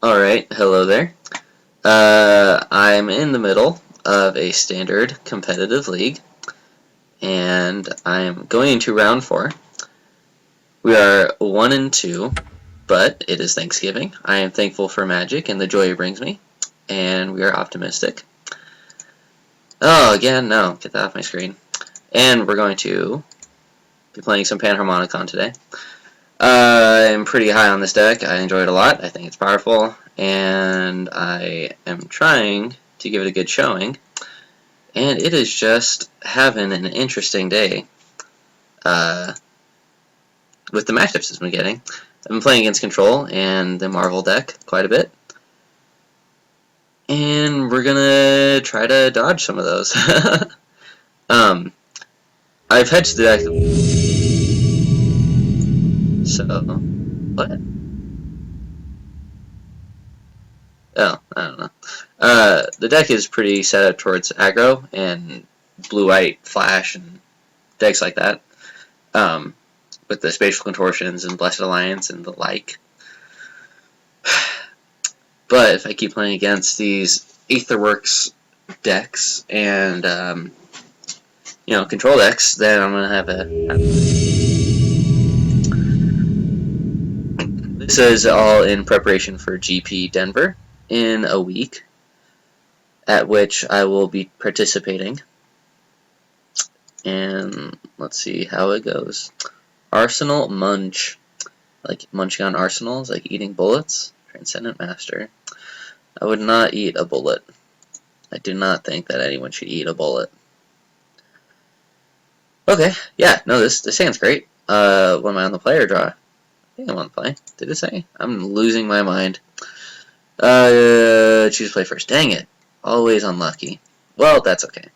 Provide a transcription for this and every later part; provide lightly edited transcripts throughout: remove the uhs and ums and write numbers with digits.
Alright, hello there. I'm in the middle of a standard competitive league, and I'm going into round 4. We are 1-2, but it is Thanksgiving. I am thankful for magic and the joy it brings me, and we are optimistic. Oh, again, no, get that off my screen. And we're going to be playing some Panharmonicon today. I'm pretty high on this deck. I enjoy it a lot. I think it's powerful, and I am trying to give it a good showing. And it is just having an interesting day with the matchups it's been getting. I've been playing against Control and the Marvel deck quite a bit. And we're gonna try to dodge some of those. I've hedged the deck. So, what? Oh, I don't know. The deck is pretty set up towards aggro and blue-white flash and decks like that. With the Spatial Contortions and Blessed Alliance and the like. But if I keep playing against these Aetherworks decks and Control decks, then I'm gonna have a. This is all in preparation for GP Denver in a week, at which I will be participating. And let's see how it goes. Arsenal Munch. Like munching on arsenals, like eating bullets. Transcendent Master. I would not eat a bullet. I do not think that anyone should eat a bullet. Okay, yeah, no, this hand's great. What am I on the player draw? I think I'm on the play. Did it say? I'm losing my mind. Choose play first. Dang it. Always unlucky. Well, that's okay.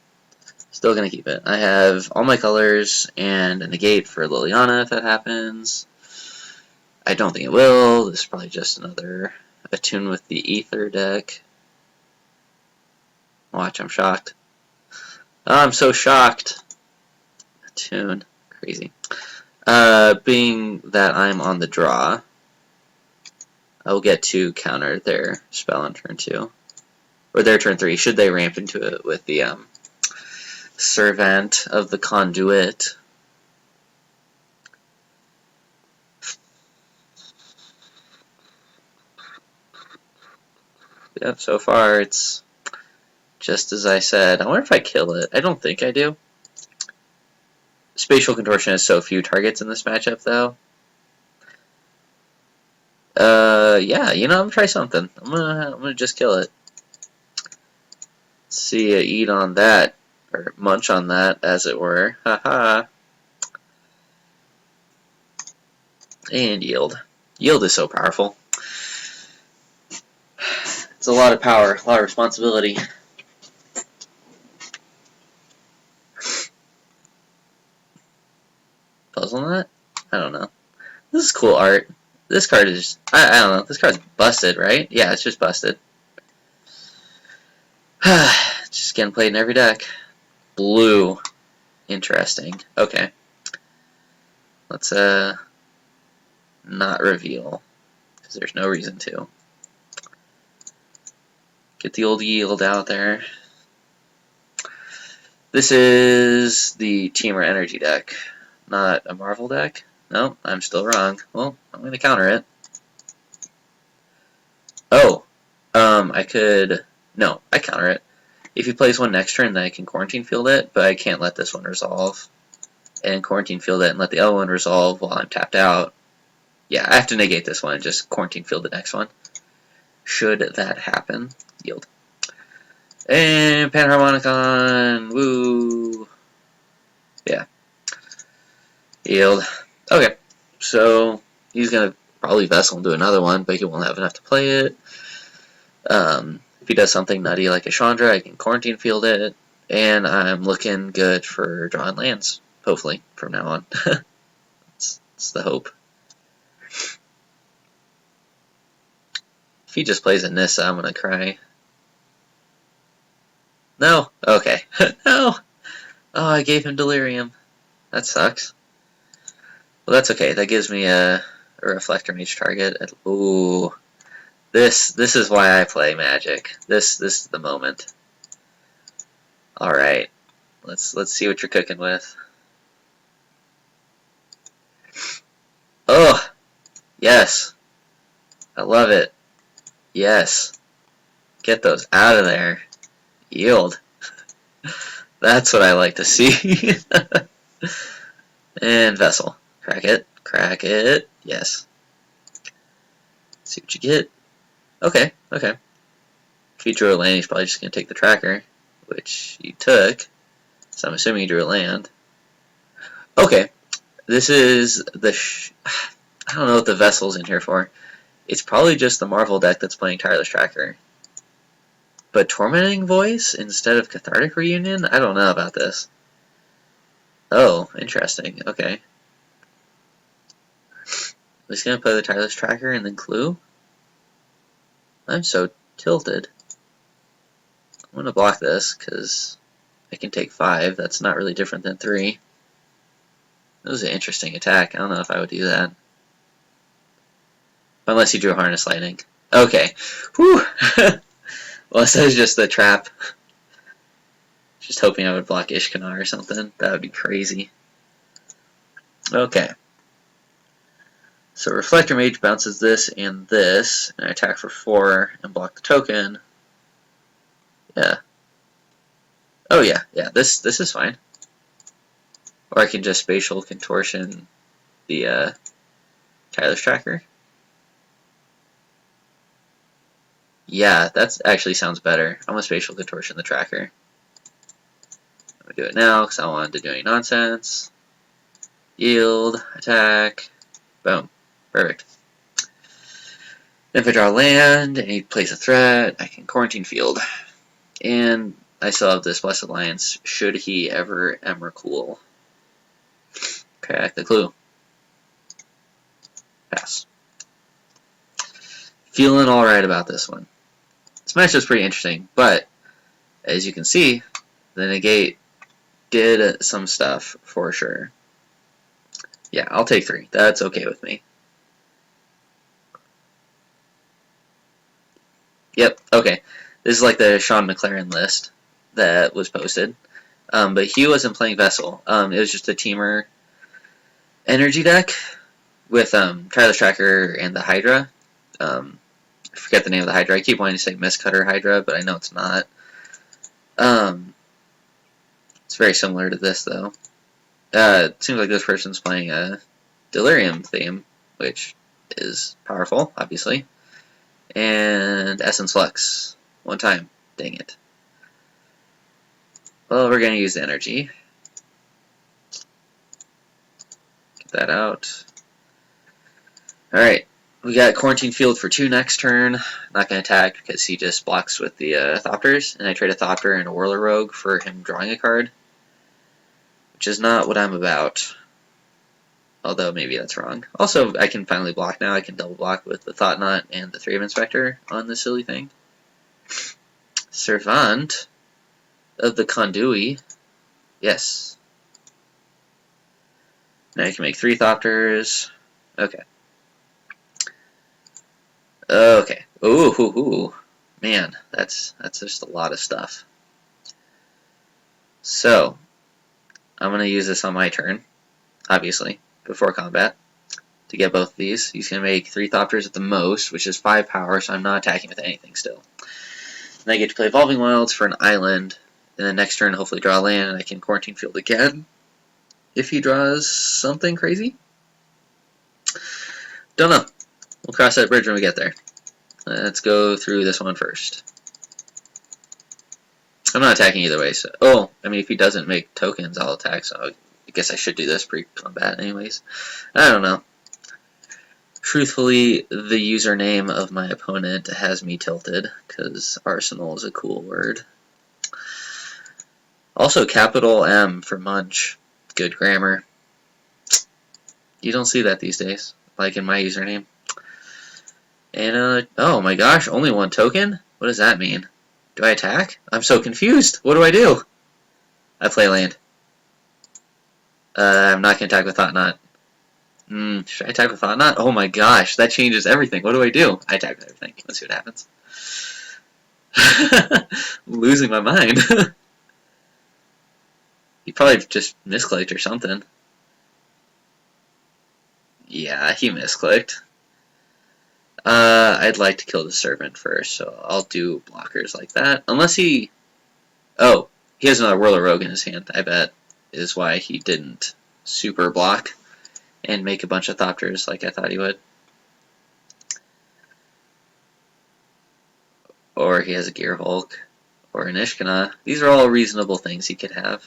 Still gonna keep it. I have all my colors and a negate for Liliana if that happens. I don't think it will. This is probably just another attune with the Ether deck. Watch, I'm shocked. Oh, I'm so shocked. Attune. Crazy. Being that I'm on the draw, I will get to counter their spell on turn 2. Or their turn 3, should they ramp into it with the Servant of the Conduit. Yep, so far it's just as I said. I wonder if I kill it. I don't think I do. Spatial Contortion has so few targets in this matchup, though. Yeah, I'm gonna try something. I'm gonna just kill it. Let's see, eat on that, or munch on that, as it were. Haha. And yield. Yield is so powerful. It's a lot of power, a lot of responsibility. Puzzle Nut? I don't know. This is cool art. This card is, I don't know, this card's busted, right? Yeah, it's just busted. Just getting played in every deck. Blue. Interesting. Okay. Let's, not reveal, because there's no reason to. Get the old yield out there. This is the Temur energy deck, not a Marvel deck. No, I'm still wrong. Well, I'm going to counter it. Oh, I could... No, I counter it. If he plays one next turn, then I can Quarantine Field it, but I can't let this one resolve. And Quarantine Field it and let the other one resolve while I'm tapped out. Yeah, I have to negate this one and just Quarantine Field the next one. Should that happen, yield. And Panharmonicon, woo! Yeah. Yield. Okay, so he's going to probably Vessel and do another one, but he won't have enough to play it. If he does something nutty like a Chandra, I can Quarantine Field it, and I'm looking good for drawing lands, hopefully, from now on. It's the hope. If he just plays a Nissa, I'm going to cry. No? Okay. No! Oh, I gave him Delirium. That sucks. Well, that's okay. That gives me a Reflector Mage target. Ooh. This is why I play Magic. This is the moment. All right, let's see what you're cooking with. Oh, yes, I love it. Yes, get those out of there. Yield. That's what I like to see. And Vessel. Crack it. Crack it. Yes. See what you get. Okay, okay. If you drew a land, he's probably just going to take the tracker, which you took. So I'm assuming you drew a land. Okay. This is the... I don't know what the Vessel's in here for. It's probably just the Marvel deck that's playing Tireless Tracker. But Tormenting Voice instead of Cathartic Reunion? I don't know about this. Oh, interesting. Okay. I'm just going to play the Tireless Tracker and then Clue. I'm so tilted. I'm going to block this because I can take 5. That's not really different than 3. That was an interesting attack. I don't know if I would do that. Unless you drew Harness Lightning. Okay. Whew! Well, this is just the trap. Just hoping I would block Ishkanar or something. That would be crazy. Okay. So Reflector Mage bounces this and this, and I attack for 4 and block the token. Yeah. Oh yeah, yeah. This is fine. Or I can just Spatial Contortion the Tireless Tracker. Yeah, that actually sounds better. I'm gonna Spatial Contortion the tracker. I'm gonna do it now because I don't want to do any nonsense. Yield, attack, boom, perfect. If I draw land and he plays a threat, I can Quarantine Field. And I still have this Blessed Alliance should he ever Emrakul. Crack the Clue. Pass. Feeling alright about this one. This match was pretty interesting, but as you can see, the negate did some stuff for sure. Yeah, I'll take 3. That's okay with me. Yep, okay. This is like the Sean McLaren list that was posted. But he wasn't playing Vessel. It was just a Temur energy deck with Tireless Tracker and the Hydra. I forget the name of the Hydra. I keep wanting to say Mistcutter Hydra, but I know it's not. It's very similar to this, though. It seems like this person's playing a Delirium theme, which is powerful, obviously. And Essence Flux. One time. Dang it. Well, we're going to use the energy. Get that out. Alright. We got Quarantine Field for 2 next turn. Not going to attack because he just blocks with the Thopters. And I trade a Thopter and a Whirler Rogue for him drawing a card. Which is not what I'm about. Although maybe that's wrong. Also, I can finally block now. I can double block with the Thought Knot and the 3 of Inspector on this silly thing. Servant of the Conduit. Yes. Now I can make 3 Thopters. Okay. Okay. Ooh. Man, that's just a lot of stuff. So, I'm going to use this on my turn, obviously, before combat, to get both of these. He's going to make 3 Thopters at the most, which is 5 power, so I'm not attacking with anything still. Then I get to play Evolving Wilds for an island, and then next turn hopefully draw a land, and I can Quarantine Field again if he draws something crazy. Don't know. We'll cross that bridge when we get there. Let's go through this one first. I'm not attacking either way, so... Oh, I mean, if he doesn't make tokens, I'll attack, so I guess I should do this pre-combat anyways. I don't know. Truthfully, the username of my opponent has me tilted, because Arsenal is a cool word. Also, capital M for Munch. Good grammar. You don't see that these days, like in my username. And, oh my gosh, only 1 token? What does that mean? Do I attack? I'm so confused. What do I do? I play land. I'm not going to attack with Thought Knot. Should I attack with Thought Knot? Oh my gosh, that changes everything. What do I do? I attack with everything. Let's see what happens. Losing my mind. He probably just misclicked or something. Yeah, he misclicked. I'd like to kill the servant first, so I'll do blockers like that. Unless he... Oh, he has another Whirler Rogue in his hand, I bet, is why he didn't super block and make a bunch of Thopters like I thought he would. Or he has a Gear Hulk, or an Ishkana. These are all reasonable things he could have.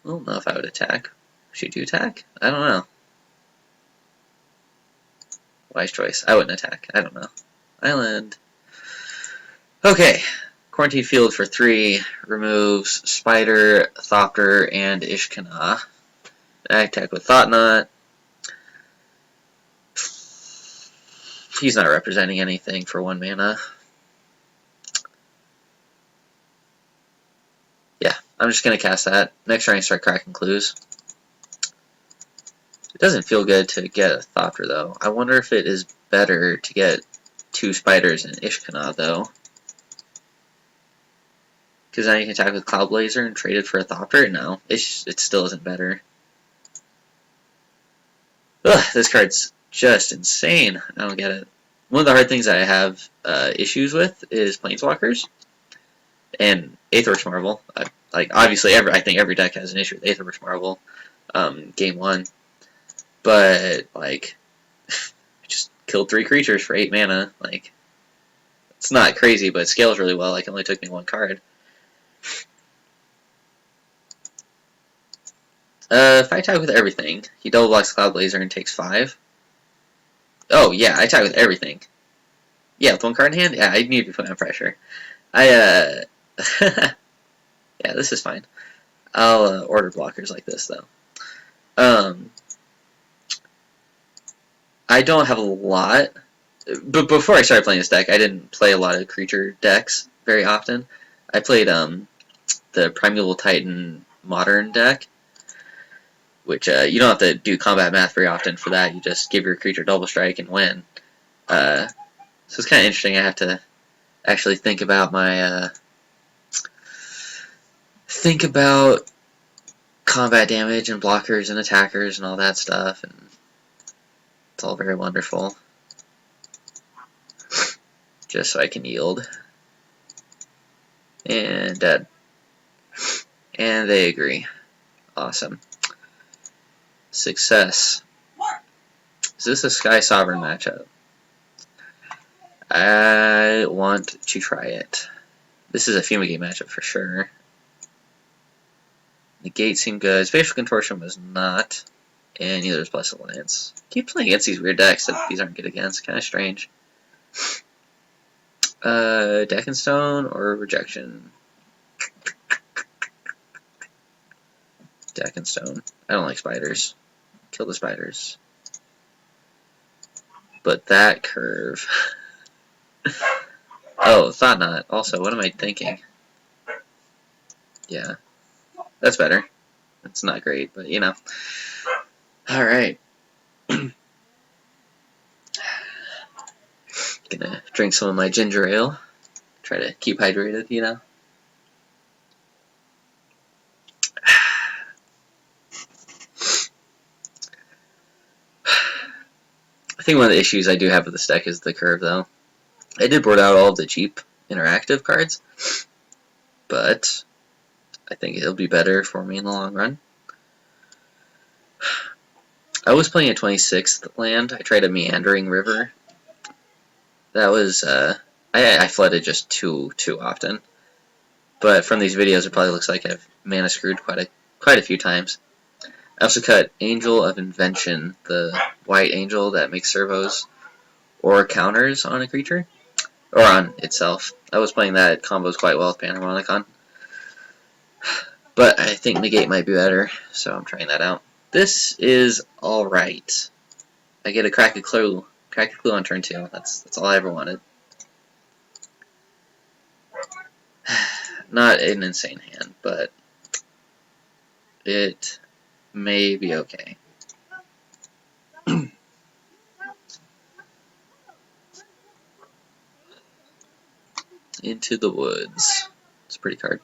I don't know if I would attack. Should you attack? I don't know. Wise choice. I wouldn't attack. I don't know. Island. Okay. Quarantine Field for 3 removes Spider, Thopter, and Ishkana. I attack with Thought Knot. He's not representing anything for 1 mana. Yeah, I'm just going to cast that. Next turn I start cracking clues. It doesn't feel good to get a Thopter, though. I wonder if it is better to get 2 Spiders and Ishkana, though. Because now you can attack with Cloud Blazer and trade it for a Thopter? No, it still isn't better. Ugh, this card's just insane. I don't get it. One of the hard things I have issues with is Planeswalkers and Aetherwitch Marvel. Obviously, I think every deck has an issue with Aetherwitch Marvel, game 1. But, like, I just killed 3 creatures for 8 mana. Like, it's not crazy, but it scales really well. Like, it only took me 1 card. If I attack with everything, he double blocks Cloud Blazer and takes 5. Oh, yeah, I attack with everything. Yeah, with 1 card in hand? Yeah, I need to be put on pressure. Yeah, this is fine. I'll order blockers like this, though. I don't have a lot. But before I started playing this deck, I didn't play a lot of creature decks very often. I played the Primeval Titan Modern deck, which you don't have to do combat math very often for that. You just give your creature double strike and win. So it's kind of interesting. I have to actually think about my combat damage and blockers and attackers and all that stuff, and it's all very wonderful. Just so I can yield. And dead. And they agree. Awesome. Success. Is this a Sky Sovereign matchup? I want to try it. This is a Fumigate matchup for sure. Negate seemed good. Spatial Contortion was not. And neither is Blessed Alliance. Keep playing against these weird decks that these aren't good against. Kind of strange. Deck and Stone or Rejection? Deck and Stone. I don't like spiders. Kill the spiders. But that curve. Oh, Thought Knot. Also, what am I thinking? Yeah. That's better. It's not great, but you know. Alright. Gonna drink some of my ginger ale. Try to keep hydrated, you know. I think one of the issues I do have with this deck is the curve, though. I did board out all of the cheap interactive cards, but I think it'll be better for me in the long run. I was playing a 26th land. I tried a Meandering River. That was, I flooded just too often. But from these videos, it probably looks like I've mana screwed quite a few times. I also cut Angel of Invention, the white angel that makes servos or counters on a creature, or on itself. I was playing that. It combos quite well with Panharmonicon. But I think Negate might be better, so I'm trying that out. This is alright. I get a crack a clue. Crack a clue on turn 2. That's all I ever wanted. Not an insane hand, but it may be okay. Into the Woods. It's a pretty card.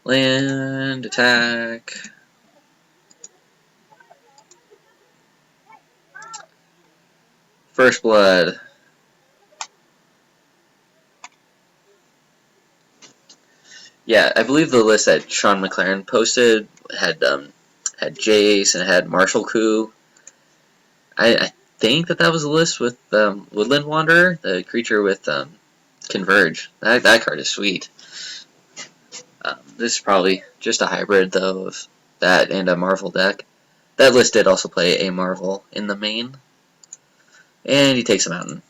Land, attack. First Blood. Yeah, I believe the list that Sean McLaren posted had Jace and had Marshall Coup. I think that was a list with Woodland Wanderer, the creature with Converge. That card is sweet. This is probably just a hybrid though of that and a Marvel deck. That list did also play a Marvel in the main. And he takes a mountain.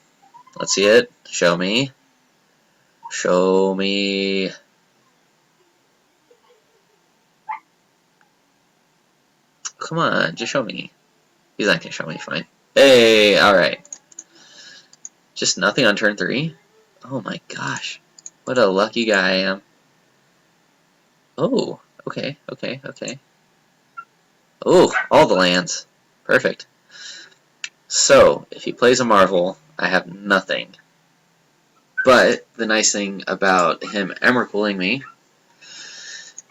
Let's see it. Show me. Show me. Come on, just show me. He's not gonna show me, fine. Hey, alright. Just nothing on turn 3? Oh my gosh. What a lucky guy I am. Oh, okay. Oh, all the lands. Perfect. So, if he plays a Marvel, I have nothing. But the nice thing about him Emrakuling me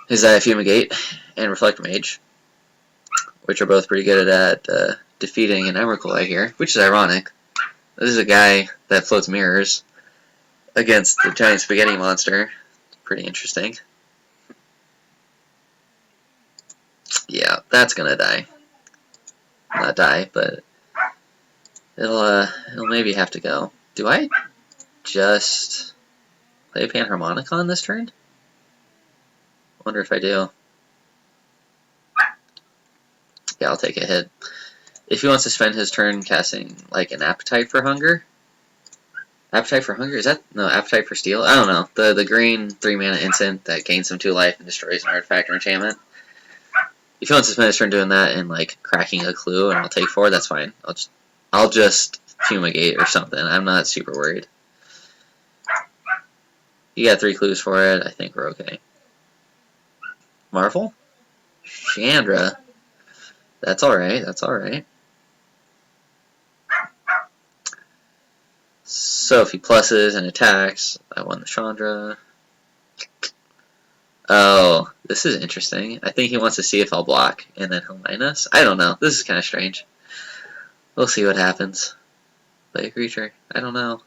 is that I Fumigate and Reflect Mage, which are both pretty good at defeating an Emrakul, I hear, which is ironic. This is a guy that floats mirrors against the giant spaghetti monster. It's pretty interesting. Yeah, that's gonna die. Not die, but it'll maybe have to go. Do I just play a Panharmonicon this turn? Wonder if I do. Yeah, I'll take a hit. If he wants to spend his turn casting like an Appetite for Hunger. Appetite for Hunger? Is that no Appetite for Steel? I don't know. The green 3-mana instant that gains him 2 life and destroys an artifact or enchantment. If he wants to spend his turn doing that and like cracking a clue and I'll take 4, that's fine. I'll just Fumigate or something. I'm not super worried. You got 3 clues for it. I think we're okay. Marvel? Chandra? That's alright. That's alright. So if he pluses and attacks, I won the Chandra. Oh, this is interesting. I think he wants to see if I'll block, and then he'll minus. I don't know. This is kind of strange. We'll see what happens. Play a creature. I don't know.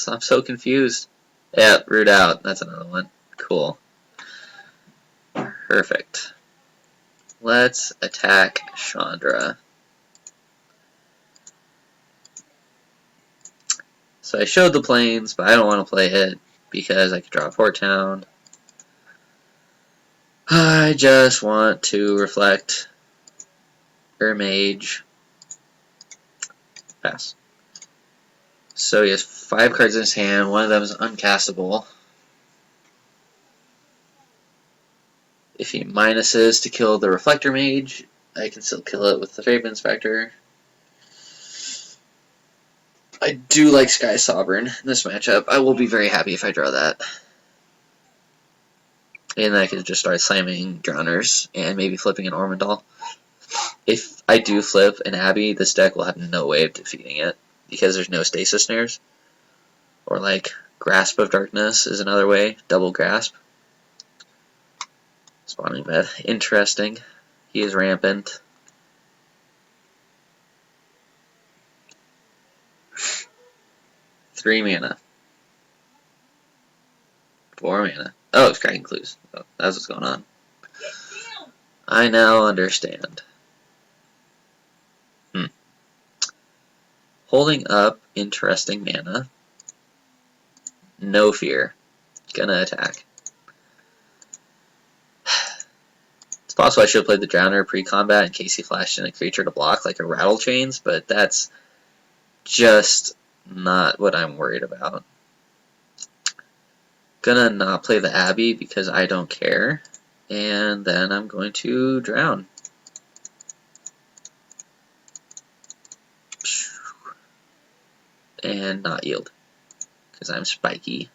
I'm so confused. Yeah, root out. That's another one. Cool. Perfect. Let's attack Chandra. So I showed the planes, but I don't want to play it because I could draw a Port Town. I just want to reflect Mage. Pass. So he has 5 cards in his hand. One of them is uncastable. If he minuses to kill the Reflector Mage, I can still kill it with the Fable Inspector. I do like Sky Sovereign in this matchup. I will be very happy if I draw that. And then I could just start slamming Drowners and maybe flipping an Ormondal. If I do flip an Abbey, this deck will have no way of defeating it because there's no Stasis Snares. Or like Grasp of Darkness is another way. Double Grasp. Spawning bed. Interesting. He is rampant. Three mana. 4 mana. Oh, it's cracking clues. Oh, that's what's going on. I now understand. Holding up, interesting mana. No fear. Gonna attack. It's possible I should have played the Drowner pre-combat in case he flashed in a creature to block, like a Rattle Chains, but that's just not what I'm worried about. Gonna not play the Abbey because I don't care, and then I'm going to drown. And not yield because I'm spiky.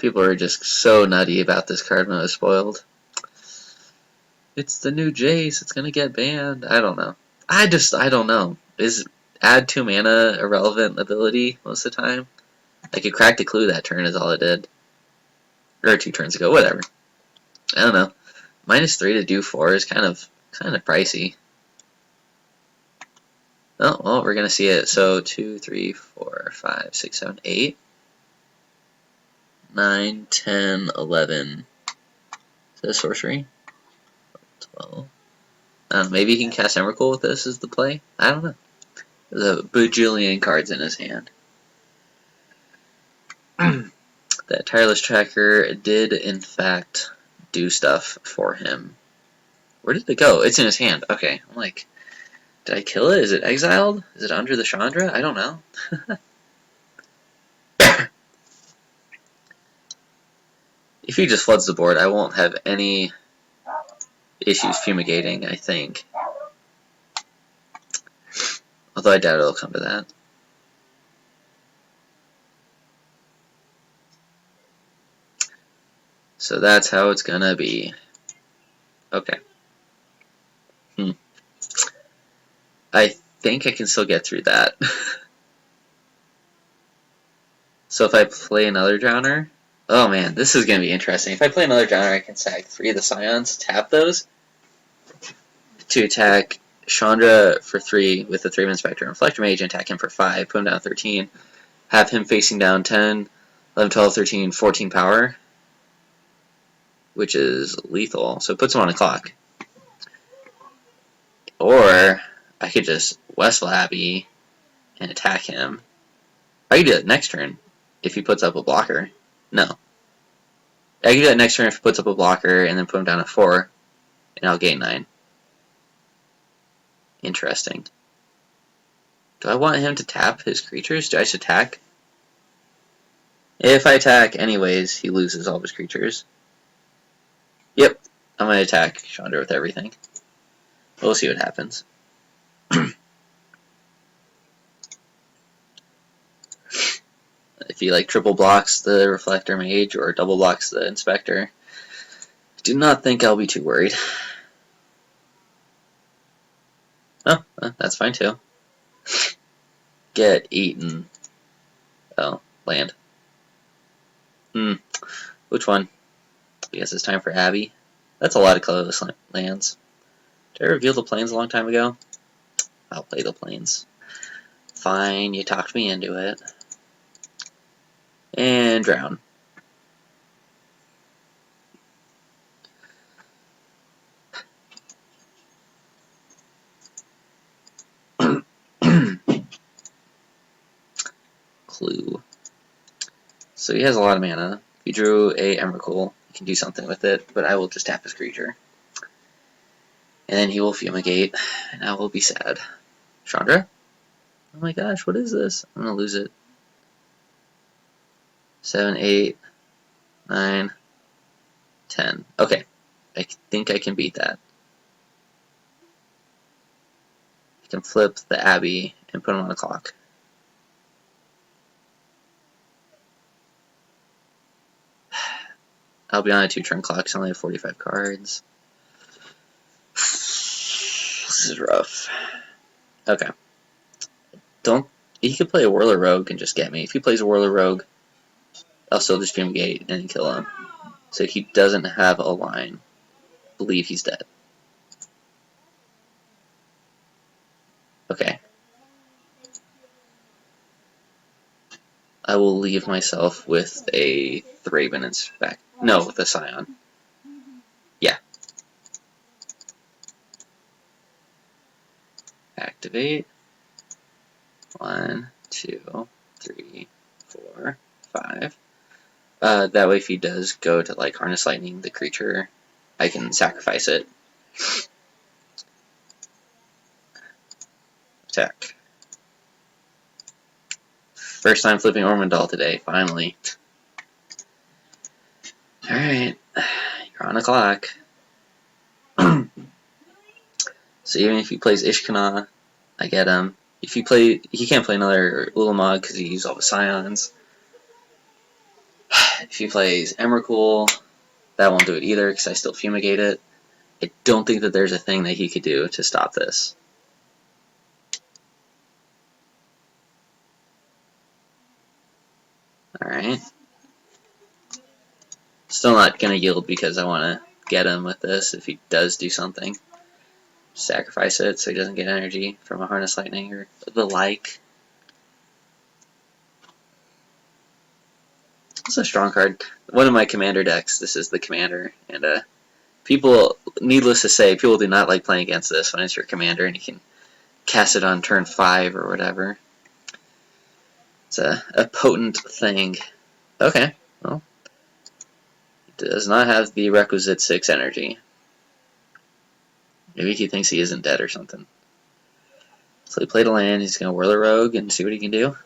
People are just so nutty about this card when it was spoiled. It's the new Jace. It's gonna get banned. I don't know. I don't know. Is add 2 mana a relevant ability most of the time? Like it cracked a clue that turn is all it did. Or 2 turns ago, whatever. I don't know. -3 to do 4 is kind of pricey. Oh, well, we're gonna see it. So 2, 3, 4, 5, 6, 7, 8, 9, 10, 11. Is that a sorcery? 12. Maybe he can cast Emrakul with this is the play? I don't know. There's a bajillion cards in his hand. That Tireless Tracker did, in fact, do stuff for him. Where did it go? It's in his hand. Okay. I'm like, did I kill it? Is it exiled? Is it under the Chandra? I don't know. If he just floods the board, I won't have any issues fumigating, I think. Although I doubt it'll come to that. So that's how it's gonna be. Okay. I think I can still get through that. So if I play another Drowner... Oh man, this is gonna be interesting. If I play another Drowner, I can sack 3 of the Scions, tap those, to attack Chandra for 3 with the 3-man Spectre and Reflector Mage, and attack him for 5, put him down 13, have him facing down 10, 11, 12, 13, 14 power, which is lethal, so it puts him on a clock. Or I could just Westfall Abbey and attack him. I could do that next turn if he puts up a blocker. No. I can do that next turn if he puts up a blocker and then put him down at 4, and I'll gain 9. Interesting. Do I want him to tap his creatures? Do I just attack? If I attack anyways, he loses all of his creatures. Yep, I'm going to attack Chandra with everything. We'll see what happens. If he like triple blocks the Reflector Mage or double blocks the Inspector, I do not think I'll be too worried. Oh, that's fine too. Get eaten. Oh, land. Which one? I guess it's time for Abbey. That's a lot of colorless lands. Did I reveal the plains a long time ago? I'll play the plains. Fine, you talked me into it. And drown. Clue. So he has a lot of mana. If he drew a Emrakul, he can do something with it, but I will just tap his creature. And then he will fumigate, and I will be sad. Chandra? Oh my gosh, what is this? I'm gonna lose it. 7, 8, 9, 10. Okay. I think I can beat that. I can flip the Abbey and put him on the clock. I'll be on a 2-turn clock, so I only have 45 cards. This is rough. Okay. He could play a Whirler Rogue and just get me. If he plays a Whirler Rogue, I'll still just fumigate and kill him. So he doesn't have a line. I believe he's dead. Okay. I will leave myself with a Thraben Inspect. No, with a Scion. Yeah. Activate. 1, 2, 3, 4, 5. That way if he does go to like Harness Lightning the creature, I can sacrifice it. Attack. First time flipping Ormondal today, finally. Alright, you're on the clock. So even if he plays Ishkana, I get him. If he can't play another Ulamog because he used all the Scions. If he plays Emrakul, that won't do it either because I still fumigate it. I don't think that there's a thing that he could do to stop this. Alright. Still not going to yield because I want to get him with this if he does do something. Sacrifice it so he doesn't get energy from a Harness Lightning or the like. It's a strong card. One of my commander decks, this is the commander, and people, needless to say, people do not like playing against this when it's your commander and you can cast it on turn 5 or whatever. It's a potent thing. Okay, well, it does not have the requisite 6 energy. Maybe he thinks he isn't dead or something. So he played a land, he's going to whirl a rogue and see what he can do.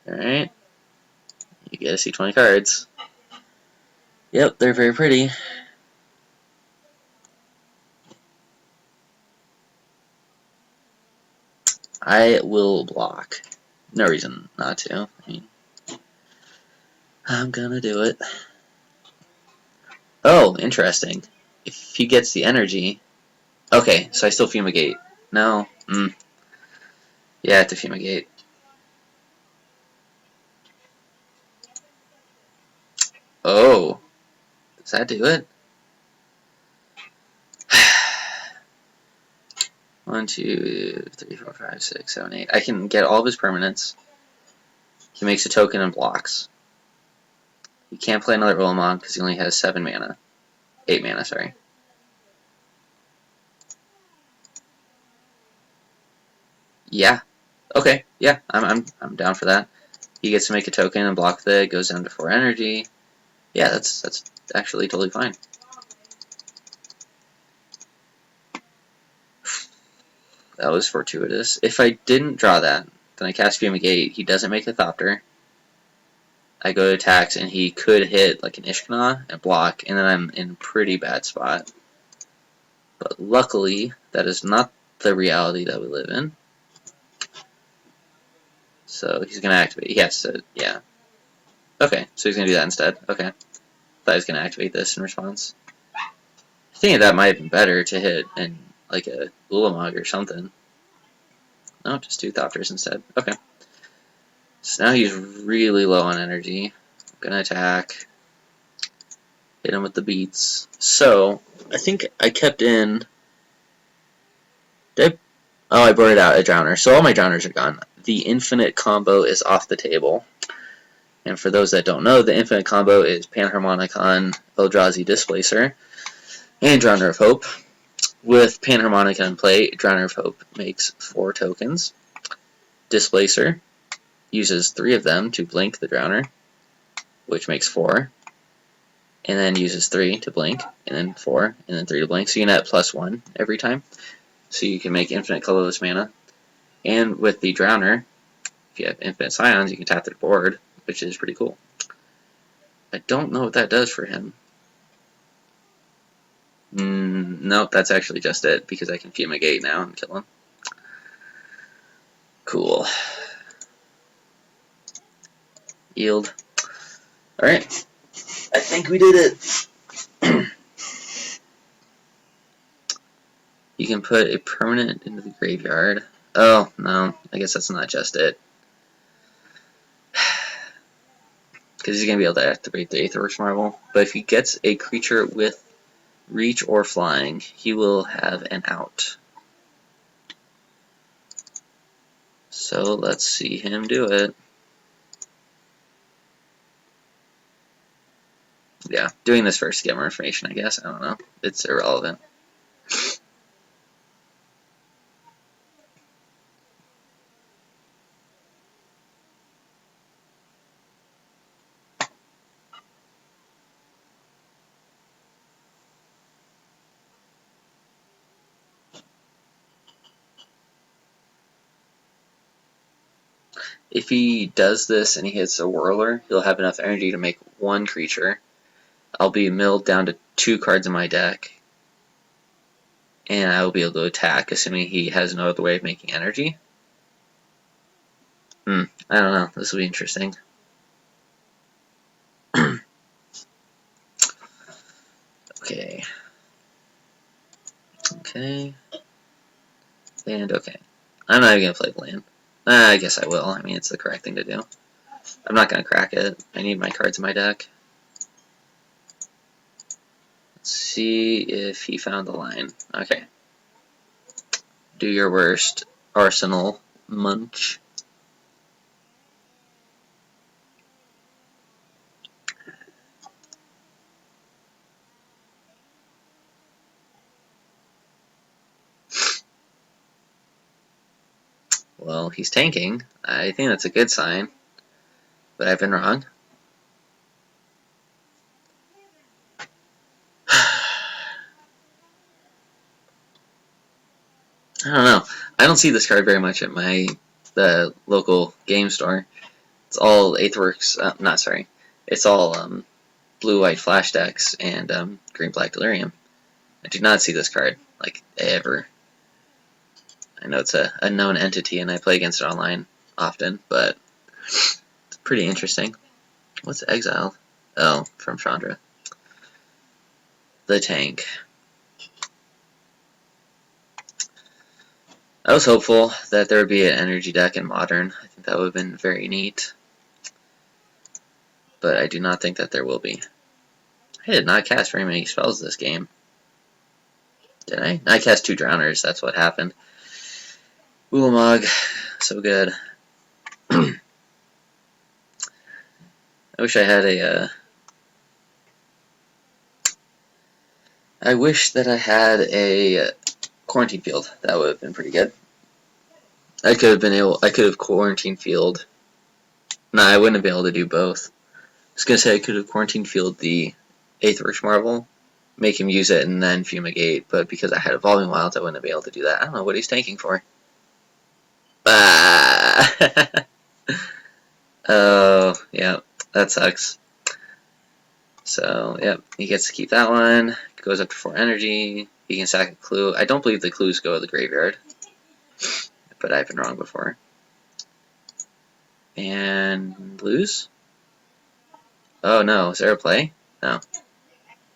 Alright. You get to see 20 cards. Yep, they're very pretty. I will block. No reason not to. I mean, I'm gonna do it. Oh, interesting. If he gets the energy... Okay, so I still fumigate. No. Yeah, I have to fumigate. Oh. Does that do it? 1, 2, 3, 4, 5, 6, 7, 8. I can get all of his permanents. He makes a token and blocks. He can't play another Ulamog because he only has 7 mana. 8 mana, sorry. Yeah. Okay. Yeah, I'm down for that. He gets to make a token and block the. It goes down to 4 energy. Yeah, that's actually totally fine. That was fortuitous. If I didn't draw that, then I cast Fumigate. He doesn't make a Thopter. I go to attacks, and he could hit like an Ishkana and block, and then I'm in a pretty bad spot. But luckily, that is not the reality that we live in. So he's going to activate. He has to, yeah. Okay, so he's going to do that instead. Okay. Thought he was going to activate this in response. I think that might have been better to hit in like a Ulamog or something. No, just 2 Thopters instead. Okay. So now he's really low on energy. I'm gonna attack. Hit him with the beats. So, I think I kept in... Did I... Oh, I boarded out a Drowner. So all my Drowners are gone. The Infinite combo is off the table. And for those that don't know, the Infinite combo is Panharmonicon, Eldrazi Displacer, and Drowner of Hope. With Panharmonicon in play, Drowner of Hope makes 4 tokens. Displacer uses 3 of them to blink the Drowner, which makes 4. And then uses 3 to blink, and then 4, and then 3 to blink. So you net +1 every time. So you can make infinite colorless mana. And with the Drowner, if you have infinite Scions, you can tap their board, which is pretty cool. I don't know what that does for him. Nope, that's actually just it, because I can Fumigate now and kill him. Cool. Yield. Alright. I think we did it. You can put a permanent into the graveyard. Oh, no. I guess that's not just it. Because he's going to be able to activate the Aetherworks Marvel. But if he gets a creature with reach or flying, he will have an out. So let's see him do it. Yeah, doing this first to get more information, I guess. I don't know. It's irrelevant. If he does this and he hits a Whirler, he'll have enough energy to make 1 creature. I'll be milled down to 2 cards in my deck. And I will be able to attack, assuming he has no other way of making energy. I don't know. This will be interesting. Okay. Okay. And okay. I'm not even gonna play land. I guess I will. I mean, it's the correct thing to do. I'm not gonna crack it. I need my cards in my deck. Let's see if he found the line. Okay. Do your worst, Arsenal Munch. Well, he's tanking. I think that's a good sign. But I've been wrong. I don't know. I don't see this card very much at the local game store. It's all Aetherworks. Not sorry. It's all blue-white flash decks and green-black Delirium. I do not see this card like ever. I know it's a known entity and I play against it online often, but it's pretty interesting. What's Exile? Oh, from Chandra. The tank. I was hopeful that there would be an energy deck in Modern. I think that would have been very neat. But I do not think that there will be. I did not cast very many spells this game. Did I? I cast 2 Drowners, that's what happened. Ulamog, so good. I wish I had I wish that I had a quarantine field. That would have been pretty good. I could have quarantine field. No, I wouldn't have been able to do both. I was gonna say I could have quarantine field the Aetherworks Marvel, make him use it, and then fumigate, but because I had Evolving Wilds, I wouldn't have been able to do that. I don't know what he's tanking for. Ah! Oh, yeah, that sucks. So, yep, he gets to keep that one. Goes up to 4 energy. He can sack a clue. I don't believe the clues go to the graveyard, but I've been wrong before. And lose? Oh no, is there a play? No.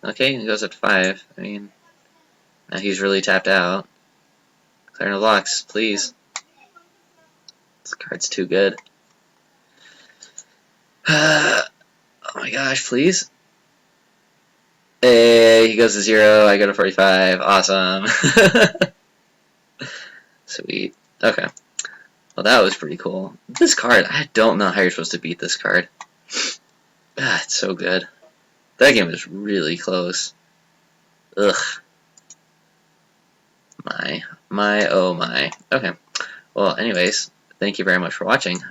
Okay, he goes up to 5. I mean, now he's really tapped out. Clear no blocks, please. This card's too good. Oh my gosh, please. Hey, he goes to 0, I go to 45. Awesome. Sweet. Okay. Well, that was pretty cool. This card, I don't know how you're supposed to beat this card. Ah, it's so good. That game is really close. Ugh. My, oh my. Okay. Well, anyways, thank you very much for watching.